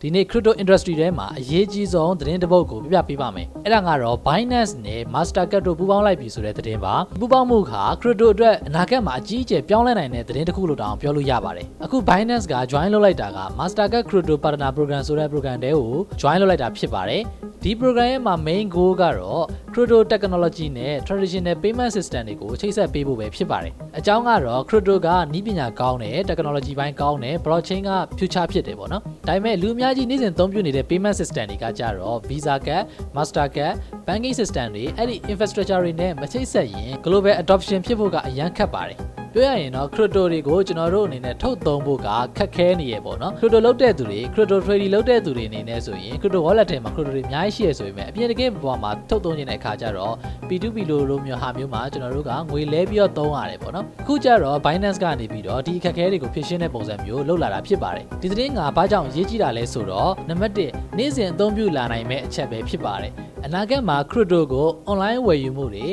ဒီနေ့ crypto industry ထဲမှာအရေးကြီးဆုံးသတင်းတစ်ပုဒ်ကိုပြပြပေးပါမယ်။အဲ့ဒါကတော့ Binance နဲ့ Mastercard တို့ပူးပေါင်းလိုက်ပြီဆိုတဲ့သတင်းပါ။ပူးပေါင်းမှုက crypto အတွက်အနာဂတ်မှာအကြီးအကျယ်ပြောင်းလဲနိုင်တဲ့သတင်းတစ်ခုလို့တောင်ပြောလို့ရပါတယ်။အခု Binance က join လုပ်လိုက်တာက Mastercard Crypto Partner Program ဆိုတဲ့ program တဲကို join လုပ်လိုက်တာဖြစ်ပါတယ်။ဒီ program ရဲ့မှာ main goal ကတော့ crypto technology နဲ့ traditional payment system တွေကိုချိတ်ဆက်ပေးဖို့ပဲဖြစ်ပါတယ်။အကြောင်းကတော့ crypto ကနည်းပညာကောင်းတယ် technology ဘိုင်းကောင်းတယ် blockchain က future ဖြစ်တယ်ပေါ့နော်။ဒါပေမဲ့လူအများကြီးနေ့စဉ်သုံးပြုနေတဲ့ payment system တွေကကြတော့ Visa Card, Mastercard, banking system တွေအဲ့ဒီ infrastructure တွေနဲ့မချိတ်ဆက်ရင် global adoption ဖြစ်ဖို့ကအရန်ခက်ပါတယ်။ပြောရရင်တော့ crypto တွေကိုကျွန်တော်တို့အနေနဲ့ထုတ်သုံးဖို့ကခက်ခဲနေရပေါ့နော် crypto လုပ်တဲ့သူတွေ crypto trading လုပ်တဲ့သူတွေအနေနဲ့ဆိုရင် crypto wallet ထဲမှာ crypto တွေအများကြီးရှိရဆိုပေမဲ့အပြင်တကယ်ဘဝမှာထုတ်သုံးနေတဲ့အခါကျတော့ P2P လိုမျိုးဟာမျိုးမှာကျွန်တော်တို့ကငွေလဲပြီးတော့သုံးရတယ်ပေါ့နော်အခုကျတော့ Binance ကနေပြီးတော့ဒီအခက်အခဲတွေကိုဖြေရှင်းတဲ့ပုံစံမျိုးလုပ်လာတာဖြစ်ပါတယ်ဒီသတင်းကဘာကြောင့်ရေးကြည့်တာလဲဆိုတော့နံပါတ်1နေ့စဉ်အသုံးပြုလာနိုင်မဲ့အချက်ပဲဖြစ်ပါတယ်အနာဂတ်မှာ crypto ကို online ဝယ်ယူမှုတွေ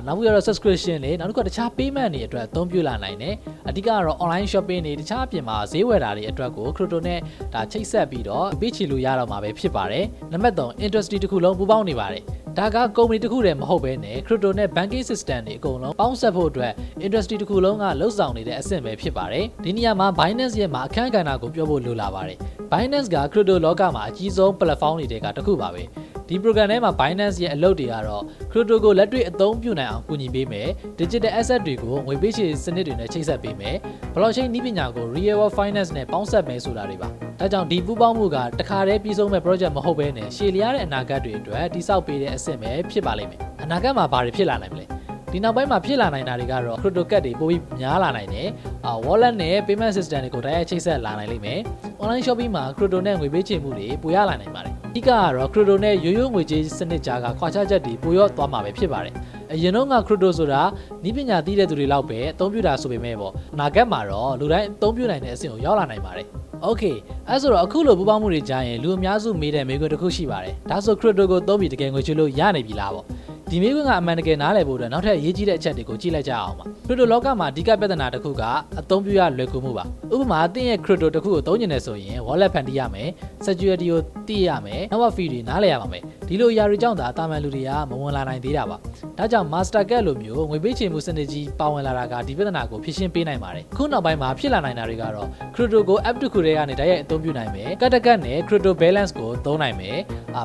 နောက်ပြီးတော့ subscription တွေနောက်တစ်ခုကတခြား payment တွေအတွက်အသုံးပြုလာနိုင်တယ်အဓိကတော့ online shopping တွေတခြားအပြင်မှာဈေးဝယ်တာတွေအတွက်ကို crypto နဲ့ဒါချိတ်ဆက်ပြီးတော့ပေးချေလို့ရတော့မှာပဲဖြစ်ပါတယ်နံပါတ်3 industry တစ်ခုလုံးပူးပေါင်းနေပါတယ်ဒါကကုမ္ပဏီတစ်ခုတည်းမဟုတ်ဘဲနဲ့ crypto နဲ့ banking system တွေအကုန်လုံးပေါင်းစပ်ဖို့အတွက် industry တစ်ခုလုံးကလှုပ်ဆောင်နေတဲ့အဆင့်ပဲဖြစ်ပါတယ်ဒီနေရာမှာ Binance ရဲ့မှာအခန်းကဏ္ဍကိုပြောဖို့လိုလာပါတယ် Binance က crypto လောကမှာအကြီးဆုံး platform တွေကတစ်ခုပါပဲဒီ program ထဲမှာ Binance ရဲ့အလုပ်တွေကတော့ crypto ကိုလက်တွေ့အသုံးပြုနိုင်အောင်ကူညီပေးမယ် digital asset တွေကိုငွေပေးချေစနစ်တွေနဲ့ချိတ်ဆက်ပေးမယ် blockchain နည်းပညာကို real world finance နဲ့ပေါင်းစပ်မယ်ဆိုတာတွေပါဒါကြောင့်ဒီပူးပေါင်းမှုကတခါတည်းပြီးဆုံးမဲ့ project မဟုတ်ဘဲနဲ့ရှည်လျားတဲ့အနာဂတ်တွေအတွက်တိစောက်ပေးတဲ့အဆင့်ပဲဖြစ်ပါလိမ့်မယ်အနာဂတ်မှာဘာတွေဖြစ်လာနိုင်မလဲဒီနောက်ပိုင်းမှာဖြစ်လာနိုင်တာတွေကတော့ crypto card တွေပိုပြီးများလာနိုင်တယ်wallet နဲ့ payment system တွေကိုတိုက်ရိုက်ချိတ်ဆက်လာနိုင်လိမ့်မယ် online shopping မှာ crypto နဲ့ငွေပေးချေမှုတွေပိုရလာနိုင်ပါတယ်အဓိကကတော့ crypto နဲ့ရိုးရိုးငွေကြေးစနစ်ကြားကခွာခြားချက်တွေပိုရောသွားမှာပဲဖြစ်ပါတယ်အရင်တော့က crypto ဆိုတာနည်းပညာသိတဲ့သူတွေလောက်ပဲအသုံးပြုတာဆိုပေမဲ့ပေါ့အနာဂတ်မှာတော့လူတိုင်းအသုံးပြုနိုင်တဲ့အဆင့်ကိုရောက်လာနိုင်ပါတယ်Okay အဲ့ဆိုတော့အခုလိုပူပေါင်းမှုတွေကြားရင်လူအများစုမေးတဲ့မေးခွန်းတစ်ခုရှိပါတယ်ဒါဆို crypto ကိုသုံးပြီးတကယ်ငွေချေလို့ရနိုင်ပြီလားပေါ့ဒီမေးခွန်းကအမှန်တကယ်နားလည်ဖို့အတွက်နောက်ထပ်အရေးကြီးတဲ့အချက်တွေကိုကြည့်လိုက်ကြအောင်ပါ crypto လောကမှာအဓိကပြဿနာတစ်ခုကအသုံးပြုရလွယ်ကူမှုပါဥပမာအသင်ရဲ့ crypto တစ်ခုကိုသုံးကျင်နေဆိုရင် wallet ဖန်တီးရမယ် security ကိုသိရမယ်နောက် fee တွေနားလည်ရပါမယ်ဒီလိုအရာတွေကြောင့်သာတာမန်လူတွေကမဝင်လာနိုင်သေးတာပါဒါကြောင့် Mastercard လိုမျိုးငွေပေးချေမှုစနစ်ကြီးပါဝင်လာတာကဒီပြဿနာကိုဖြေရှင်းပေးနိုင်ပါတယ်ခုနောက်ပိုင်းမှာဖြစ်လာနိုင်တာတွေကတော့ crypto ကို app တစ်ခုတည်းကနေတိုက်ရိုက်အသုံးပြုနိုင်မယ်ကတ်တကတ်နဲ့ crypto balance ကိုသုံးနိုင်မယ်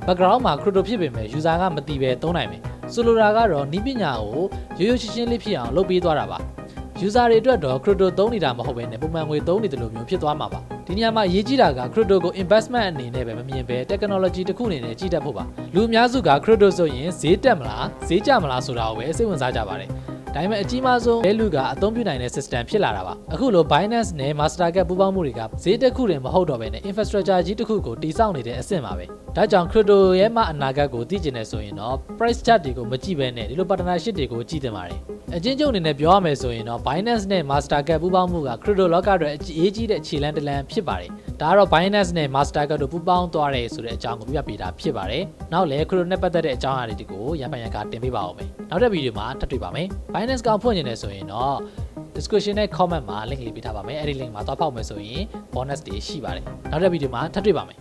background မှာ crypto ဖြစ်ပေမဲ့ user ကမသိပဲသုံးနိုင်မယ်ဆိုလိုတာကတော့နည်းပညာကိုရိုးရိုးရှင်းရှင်းလေးဖြစ်အောင်လုပ်ပေးသွားတာပါ user တွေအတွက်တော့ crypto သုံးနေတာမဟုတ်ဘဲနဲ့ပုံမှန်ငွေသုံးနေတယ်လို့မျိုးဖြစ်သွားမှာပါဒီနေရာမှာအရေးကြီးတာက crypto ကို investment အနေနဲ့ပဲမမြင်ပဲ technology တစ်ခုအနေနဲ့ကြည့်တတ်ဖို့ပါလူအများစုက crypto ဆိုရင်ဈေးတက်မလားဈေးကျမလားဆိုတာကိုပဲစိတ်ဝင်စားကြပါတယ်ဒါပေမဲ့အကြီးမားဆုံး value ကအသုံးပြုနိုင်တဲ့ system ဖြစ်လာတာပါအခုလို Binance နဲ့ Mastercard ပူးပေါင်းမှုတွေကဈေးတစ်ခုတည်းမဟုတ်တော့ဘဲနဲ့ infrastructure ကြီးတစ်ခုကိုတည်ဆောက်နေတဲ့အဆင့်ပါပဲဒါကြောင့် crypto ရဲ့မှာအနာဂတ်ကိုသိကျင်နေဆိုရင်တော့ price chart တွေကိုမကြည့်ဘဲနဲ့ဒီလို partnership တွေကိုကြည့်တင်ပါတယ်အချင်းချုပ်အနေနဲ့ပြောရမယ်ဆိုရင်တော့ Binance နဲ့ Mastercard ပူးပေါင်းမှုက crypto လောကအတွက်အရေးကြီးတဲ့ခြေလှမ်းတစ်လှမ်းဖြစ်ပါတယ်ဒါကတော့ Binance နဲ့ Mastercard တို့ပူးပေါင်းသွားတယ်ဆိုတဲ့အကြောင်းကိုပြပြပေးတာဖြစ်ပါတယ်နောက်လည်း crypto နဲ့ပတ်သက်တဲ့အကြောင်းအရာတွေကိုရန်ကတင်ပေးပါဦးမယ်နောက်တဲ့ဗီဒီယိုမှာထပ်တွေ့ပါမယ် Binance ကဖွင့်နေတယ်ဆိုရင်တော့ description နဲ့ comment မှာ link လေးပေးထားပါမယ်အဲ့ဒီ link မှာသွားဖောက်မယ်ဆိုရင် bonus တွေရှိပါတယ်နောက်တဲ့ဗီဒီယိုမှာထပ်တွေ့ပါမယ်